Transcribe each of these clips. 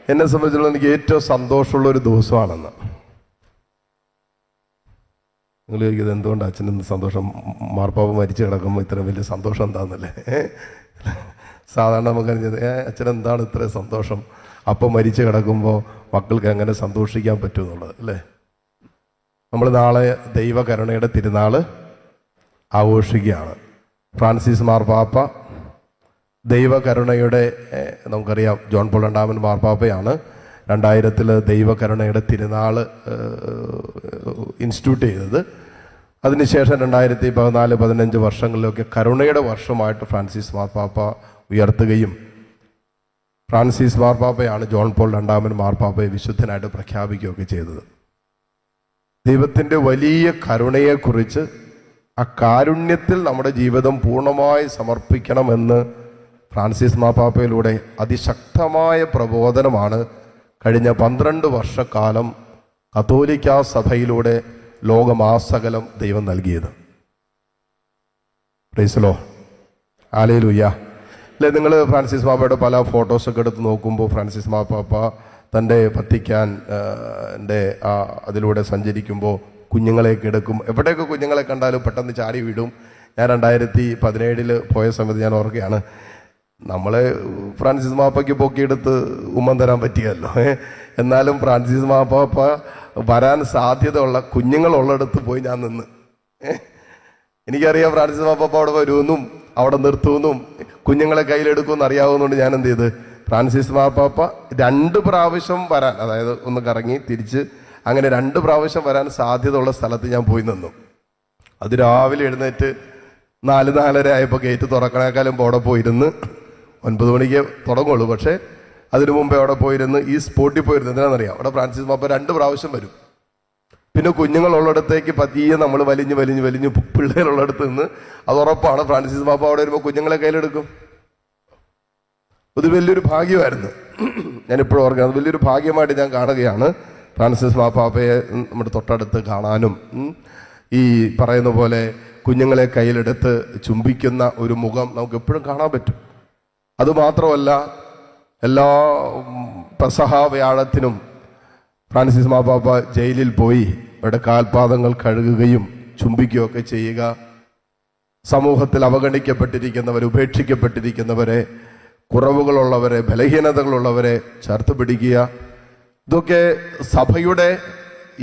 എന്നെ സംബന്ധിച്ചിടത്തോളം എനിക്ക് ഏറ്റവും സന്തോഷമുള്ളൊരു ദിവസമാണെന്ന്. നിങ്ങൾ ചോദിക്കുന്നത് എന്തുകൊണ്ട് അച്ഛനെന്ന് സന്തോഷം, മാർപ്പാപ്പ മരിച്ചു കിടക്കുമ്പോൾ ഇത്ര വലിയ സന്തോഷം എന്താണെന്നല്ലേ? സാധാരണ നമുക്കറിഞ്ഞത് അച്ഛനെന്താണ് ഇത്ര സന്തോഷം, അപ്പം മരിച്ചു കിടക്കുമ്പോൾ മക്കൾക്ക് എങ്ങനെ സന്തോഷിക്കാൻ പറ്റുമെന്നുള്ളത് അല്ലേ? നമ്മൾ നാളെ ദൈവകരുണയുടെ തിരുനാൾ ആഘോഷിക്കുകയാണ്. ഫ്രാൻസിസ് മാർപ്പാപ്പ ദൈവകരുണയുടെ, നമുക്കറിയാം ജോൺ പോൾ രണ്ടാമൻ മാർപ്പാപ്പയാണ് 2000 ദൈവകരുണയുടെ തിരുനാൾ ഇൻസ്റ്റിറ്റ്യൂട്ട് ചെയ്തത്. അതിനുശേഷം 2014-15 വർഷങ്ങളിലൊക്കെ കരുണയുടെ വർഷമായിട്ട് ഫ്രാൻസിസ് മാർപ്പാപ്പ ഉയർത്തുകയും ഫ്രാൻസിസ് മാർപ്പാപ്പയാണ് ജോൺ പോൾ രണ്ടാമൻ മാർപ്പാപ്പയെ വിശുദ്ധനായിട്ട് പ്രഖ്യാപിക്കുകയൊക്കെ ചെയ്തത്. ദൈവത്തിൻ്റെ വലിയ കരുണയെക്കുറിച്ച്, ആ കാരുണ്യത്തിൽ നമ്മുടെ ജീവിതം പൂർണ്ണമായി സമർപ്പിക്കണമെന്ന് ഫ്രാൻസിസ് മാർപ്പാപ്പയിലൂടെ അതിശക്തമായ പ്രബോധനമാണ് കഴിഞ്ഞ 12 വർഷക്കാലം കത്തോലിക്കാ സഭയിലൂടെ ലോകമാസകലം ദൈവം നൽകിയത്. Praise Lord, hallelujah. അല്ലേ, നിങ്ങൾ ഫ്രാൻസിസ് മാർപ്പാപ്പയുടെ പല ഫോട്ടോസൊക്കെ എടുത്ത് നോക്കുമ്പോൾ ഫ്രാൻസിസ് മാർപ്പാപ്പ തൻ്റെ വത്തിക്കാൻ അതിലൂടെ സഞ്ചരിക്കുമ്പോൾ കുഞ്ഞുങ്ങളെയൊക്കെ എടുക്കും. എവിടെയൊക്കെ കുഞ്ഞുങ്ങളെ കണ്ടാലും പെട്ടെന്ന് ചാടി വീടും. ഞാൻ 2017 പോയ സമയത്ത് ഞാൻ ഓർക്കുകയാണ്, നമ്മളെ ഫ്രാൻസിസ് മാർപ്പാപ്പയ്ക്ക് പൊക്കിയെടുത്ത് ഉമ്മൻ തരാൻ പറ്റിയല്ലോ. എന്നാലും ഫ്രാൻസിസ് മാർപ്പാപ്പ വരാൻ സാധ്യതയുള്ള കുഞ്ഞുങ്ങളുള്ളിടത്ത് പോയി ഞാൻ നിന്ന്. എനിക്കറിയാം ഫ്രാൻസിസ് മാർപ്പാപ്പ അവിടെ വരുമെന്നും അവിടെ നിർത്തുമെന്നും കുഞ്ഞുങ്ങളെ കയ്യിലെടുക്കുമെന്ന് അറിയാവുന്നതുകൊണ്ട് ഞാൻ എന്ത് ചെയ്ത്, ഫ്രാൻസിസ് മാർപ്പാപ്പ 2 പ്രാവശ്യം വരാൻ, അതായത് ഒന്ന് കറങ്ങി തിരിച്ച് അങ്ങനെ 2 പ്രാവശ്യം വരാൻ സാധ്യതയുള്ള സ്ഥലത്ത് ഞാൻ പോയി നിന്നു. അത് രാവിലെ എഴുന്നേറ്റ് 4-4:30 ആയപ്പോൾ ഗേറ്റ് തുറക്കണേക്കാളും അവിടെ പോയിരുന്ന് 9 മണിക്ക് തുടങ്ങുള്ളൂ. പക്ഷേ അതിനു മുമ്പേ അവിടെ പോയിരുന്ന് ഈ സ്പോട്ടിൽ പോയിരുന്നു. എന്തിനാണെന്നറിയാം, അവിടെ ഫ്രാൻസിസ് മാർപ്പാപ്പ 2 പ്രാവശ്യം വരും. പിന്നെ കുഞ്ഞുങ്ങളുള്ളിടത്തേക്ക് പതിയെ നമ്മൾ വലിഞ്ഞ് പിള്ളേരുള്ളിടത്ത് നിന്ന്, അത് ഉറപ്പാണ് ഫ്രാൻസിസ് മാർപ്പാപ്പ അവിടെ വരുമ്പോൾ കുഞ്ഞുങ്ങളെ കയ്യിലെടുക്കും. അത് വലിയൊരു ഭാഗ്യമായിരുന്നു. ഞാനിപ്പോഴും ഓർക്കുന്നത് വലിയൊരു ഭാഗ്യമായിട്ട് ഞാൻ കാണുകയാണ്. ഫ്രാൻസിസ് മാർപ്പാപ്പയെ നമ്മുടെ തൊട്ടടുത്ത് കാണാനും ഈ പറയുന്ന പോലെ കുഞ്ഞുങ്ങളെ കയ്യിലെടുത്ത് ചുംബിക്കുന്ന ഒരു മുഖം നമുക്ക് എപ്പോഴും കാണാൻ പറ്റും. അതുമാത്രമല്ല, എല്ലാ പെസഹ വ്യാഴത്തിനും ഫ്രാൻസിസ് മാർപ്പാപ്പ ജയിലിൽ പോയി അവിടെ കാൽപാദങ്ങൾ കഴുകുകയും ചുംബിക്കുകയൊക്കെ ചെയ്യുക. സമൂഹത്തിൽ അവഗണിക്കപ്പെട്ടിരിക്കുന്നവരെ, ഉപേക്ഷിക്കപ്പെട്ടിരിക്കുന്നവരെ, കുറവുകളുള്ളവരെ, ബലഹീനതകളുള്ളവരെ ചേർത്ത് പിടിക്കുക. ഇതൊക്കെ സഭയുടെ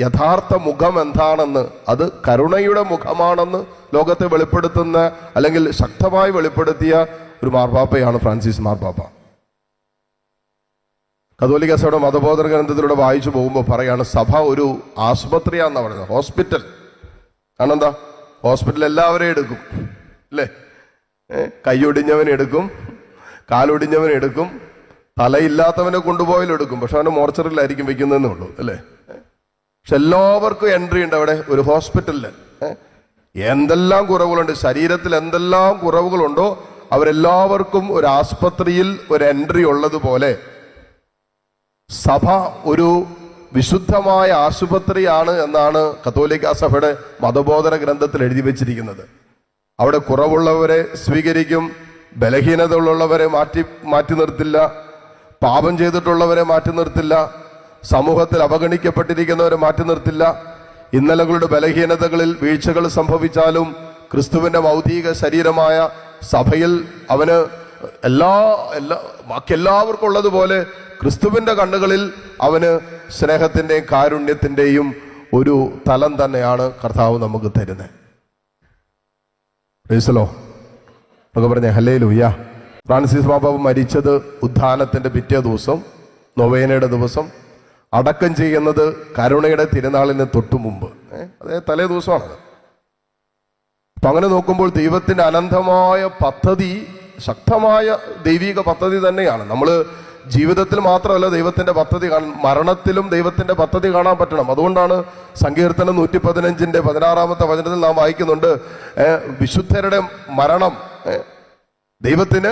യഥാർത്ഥ മുഖം എന്താണെന്ന്, അത് കരുണയുടെ മുഖമാണെന്ന് ലോകത്തെ വെളിപ്പെടുത്തുന്ന, അല്ലെങ്കിൽ ശക്തമായി വെളിപ്പെടുത്തിയ ഒരു മാർപ്പാപ്പയാണ് ഫ്രാൻസിസ് മാർപ്പാപ്പ. കത്തോലിക്ക സഭയുടെ മതബോധന ഗ്രന്ഥത്തിലൂടെ വായിച്ചു പോകുമ്പോൾ പറയാണ്, സഭ ഒരു ആശുപത്രിയാണെന്നാണ് പറയുന്നത്, ഹോസ്പിറ്റൽ. കാരണം എന്താ, ഹോസ്പിറ്റൽ എല്ലാവരെയും എടുക്കും അല്ലേ? കൈയൊടിഞ്ഞവനെ എടുക്കും, കാലൊടിഞ്ഞവനെ എടുക്കും, തലയില്ലാത്തവനെ കൊണ്ടുപോയാലെടുക്കും. പക്ഷെ അവനെ മോർച്ചറിലായിരിക്കും വെക്കുന്നതെന്നേ ഉള്ളൂ അല്ലേ? പക്ഷെ എല്ലാവർക്കും എൻട്രി ഉണ്ട് അവിടെ ഒരു ഹോസ്പിറ്റലിൽ. എന്തെല്ലാം കുറവുകളുണ്ട്, ശരീരത്തിൽ എന്തെല്ലാം കുറവുകളുണ്ടോ അവരെല്ലാവർക്കും ഒരു ആസ്പത്രിയിൽ ഒരു എൻട്രി ഉള്ളതുപോലെ സഭ ഒരു വിശുദ്ധമായ ആശുപത്രിയാണ് എന്നാണ് കത്തോലിക്ക സഭയുടെ മതബോധന ഗ്രന്ഥത്തിൽ എഴുതി വെച്ചിരിക്കുന്നത്. അവിടെ കുറവുള്ളവരെ സ്വീകരിക്കും, ബലഹീനതയുള്ളവരെ മാറ്റി നിർത്തില്ല, പാപം ചെയ്തിട്ടുള്ളവരെ മാറ്റി നിർത്തില്ല, സമൂഹത്തിൽ അവഗണിക്കപ്പെട്ടിരിക്കുന്നവരെ മാറ്റി നിർത്തില്ല. ഇന്നലകളുടെ ബലഹീനതകളിൽ വീഴ്ചകൾ സംഭവിച്ചാലും ക്രിസ്തുവിൻ്റെ ഭൗതിക ശരീരമായ സഭയിൽ അവന് ബാക്കി എല്ലാവർക്കും ഉള്ളതുപോലെ ക്രിസ്തുവിൻ്റെ കണ്ണുകളിൽ അവന് സ്നേഹത്തിൻ്റെയും കാരുണ്യത്തിൻ്റെയും ഒരു തലം തന്നെയാണ് കർത്താവ് നമുക്ക് തരുന്നത്. പ്രൈസലോ നമുക്ക് പറഞ്ഞ ഹല്ലേലൂയ. ഫ്രാൻസിസ് മാർപ്പാപ്പ മരിച്ചത് ഉത്ഥാനത്തിൻ്റെ പിറ്റേ ദിവസം, നൊവേനയുടെ ദിവസം. അടക്കം ചെയ്യുന്നത് കരുണയുടെ തിരുനാളിന് തൊട്ടു മുമ്പ്, അതേ തലേ ദിവസമാണത്. അപ്പം അങ്ങനെ നോക്കുമ്പോൾ ദൈവത്തിൻ്റെ അനന്തമായ പദ്ധതി, ശക്തമായ ദൈവിക പദ്ധതി തന്നെയാണ്. നമ്മൾ ജീവിതത്തിൽ മാത്രമല്ല ദൈവത്തിൻ്റെ പദ്ധതി മരണത്തിലും ദൈവത്തിൻ്റെ പദ്ധതി കാണാൻ പറ്റണം. അതുകൊണ്ടാണ് സങ്കീർത്തനം 115 16-ാമത്തെ വചനത്തിൽ നാം വായിക്കുന്നുണ്ട്, വിശുദ്ധരുടെ മരണം ദൈവത്തിന്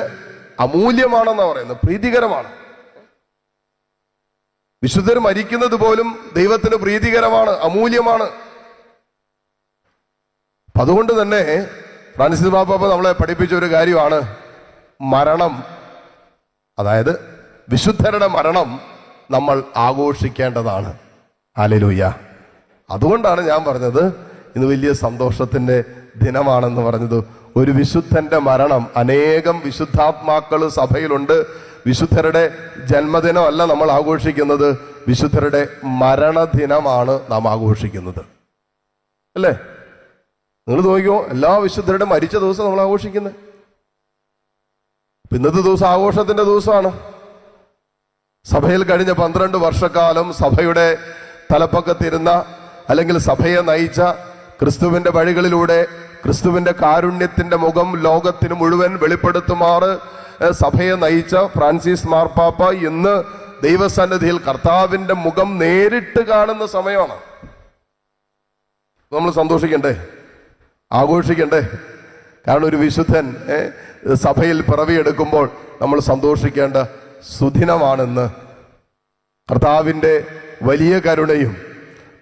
അമൂല്യമാണെന്നാണ് പറയുന്നത്, പ്രീതികരമാണ്. വിശുദ്ധർ മരിക്കുന്നത് പോലും ദൈവത്തിന് പ്രീതികരമാണ്, അമൂല്യമാണ്. അതുകൊണ്ട് തന്നെ ഫ്രാൻസിസ് മാർപ്പാപ്പ നമ്മളെ പഠിപ്പിച്ച ഒരു കാര്യമാണ്, മരണം, അതായത് വിശുദ്ധരുടെ മരണം നമ്മൾ ആഘോഷിക്കേണ്ടതാണ്. ഹല്ലേലൂയ. അതുകൊണ്ടാണ് ഞാൻ പറഞ്ഞത് ഇന്ന് വലിയ സന്തോഷത്തിന്റെ ദിനമാണെന്ന് പറഞ്ഞത്. ഒരു വിശുദ്ധന്റെ മരണം, അനേകം വിശുദ്ധാത്മാക്കൾ സഭയിലുണ്ട്. വിശുദ്ധരുടെ ജന്മദിനമല്ല നമ്മൾ ആഘോഷിക്കുന്നത്, വിശുദ്ധരുടെ മരണദിനമാണ് നാം ആഘോഷിക്കുന്നത്. അല്ലേ? നിങ്ങൾ നോക്കിയോ, എല്ലാ വിശുദ്ധരുടെ മരിച്ച ദിവസം നമ്മൾ ആഘോഷിക്കുന്നത്. ഇന്നത്തെ ദിവസം ആഘോഷത്തിന്റെ ദിവസമാണ്. സഭയിൽ കഴിഞ്ഞ 12 വർഷക്കാലം സഭയുടെ തലപ്പക്കത്തിരുന്ന, അല്ലെങ്കിൽ സഭയെ നയിച്ച, ക്രിസ്തുവിന്റെ വഴികളിലൂടെ ക്രിസ്തുവിന്റെ കാരുണ്യത്തിന്റെ മുഖം ലോകത്തിന് മുഴുവൻ വെളിപ്പെടുത്തുമാറ് സഭയെ നയിച്ച ഫ്രാൻസിസ് മാർപ്പാപ്പ ഇന്ന് ദൈവസന്നിധിയിൽ കർത്താവിന്റെ മുഖം നേരിട്ട് കാണുന്ന സമയമാണ്. നമ്മൾ സന്തോഷിക്കണ്ടേ? ആഘോഷിക്കണ്ടേ? കാരണം ഒരു വിശുദ്ധൻ സഭയിൽ പിറവിയെടുക്കുമ്പോൾ നമ്മൾ സന്തോഷിക്കേണ്ട സുദിനമാണെന്ന്. കർത്താവിന്റെ വലിയ കരുണയും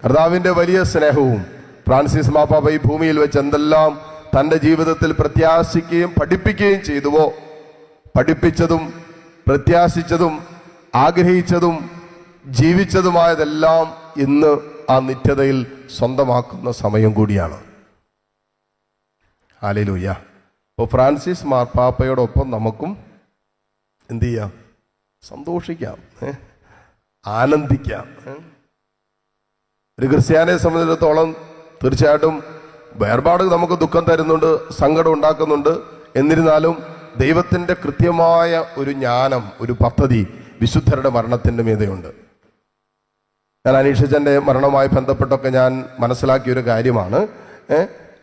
കർത്താവിന്റെ വലിയ സ്നേഹവും ഫ്രാൻസിസ് മാർപ്പാപ്പ ഈ ഭൂമിയിൽ വെച്ച് എന്തെല്ലാം തൻ്റെ ജീവിതത്തിൽ പ്രത്യാശിക്കുകയും പഠിപ്പിക്കുകയും ചെയ്തുവോ, പഠിപ്പിച്ചതും പ്രത്യാശിച്ചതും ആഗ്രഹിച്ചതും ജീവിച്ചതുമായതെല്ലാം ഇന്ന് ആ നിത്യതയിൽ സ്വന്തമാക്കുന്ന സമയം കൂടിയാണ്. ഹല്ലേലൂയ. അപ്പോൾ ഫ്രാൻസിസ് മാർപ്പാപ്പയോടൊപ്പം നമുക്കും എന്ത് ചെയ്യാം? സന്തോഷിക്കാം, ആനന്ദിക്കാം. ഒരു ക്രിസ്ത്യാനിയെ സംബന്ധിച്ചിടത്തോളം തീർച്ചയായിട്ടും വേർപാട് നമുക്ക് ദുഃഖം തരുന്നുണ്ട്, സങ്കടം ഉണ്ടാക്കുന്നുണ്ട്. എന്നിരുന്നാലും ദൈവത്തിൻ്റെ കൃത്യമായ ഒരു ജ്ഞാനം, ഒരു പദ്ധതി വിശുദ്ധരുടെ മരണത്തിൻ്റെ മീതെയുണ്ട്. ഞാൻ അനീഷച്ചൻ്റെ മരണവുമായി ബന്ധപ്പെട്ടൊക്കെ ഞാൻ മനസ്സിലാക്കിയൊരു കാര്യമാണ്.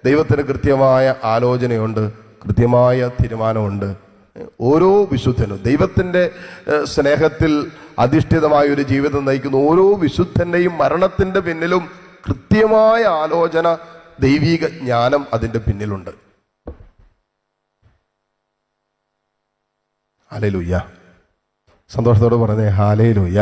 ദൈവത്തിന് കൃത്യമായ ആലോചനയുണ്ട്, കൃത്യമായ തീരുമാനമുണ്ട്. ഓരോ വിശുദ്ധനും ദൈവത്തിൻ്റെ സ്നേഹത്തിൽ അധിഷ്ഠിതമായ ഒരു ജീവിതം നയിക്കുന്ന ഓരോ വിശുദ്ധൻ്റെയും മരണത്തിൻ്റെ പിന്നിലും കൃത്യമായ ആലോചന, ദൈവിക ജ്ഞാനം അതിൻ്റെ പിന്നിലുണ്ട്. ഹല്ലേലൂയ. സന്തോഷത്തോടെ പറഞ്ഞേ ഹല്ലേലൂയ.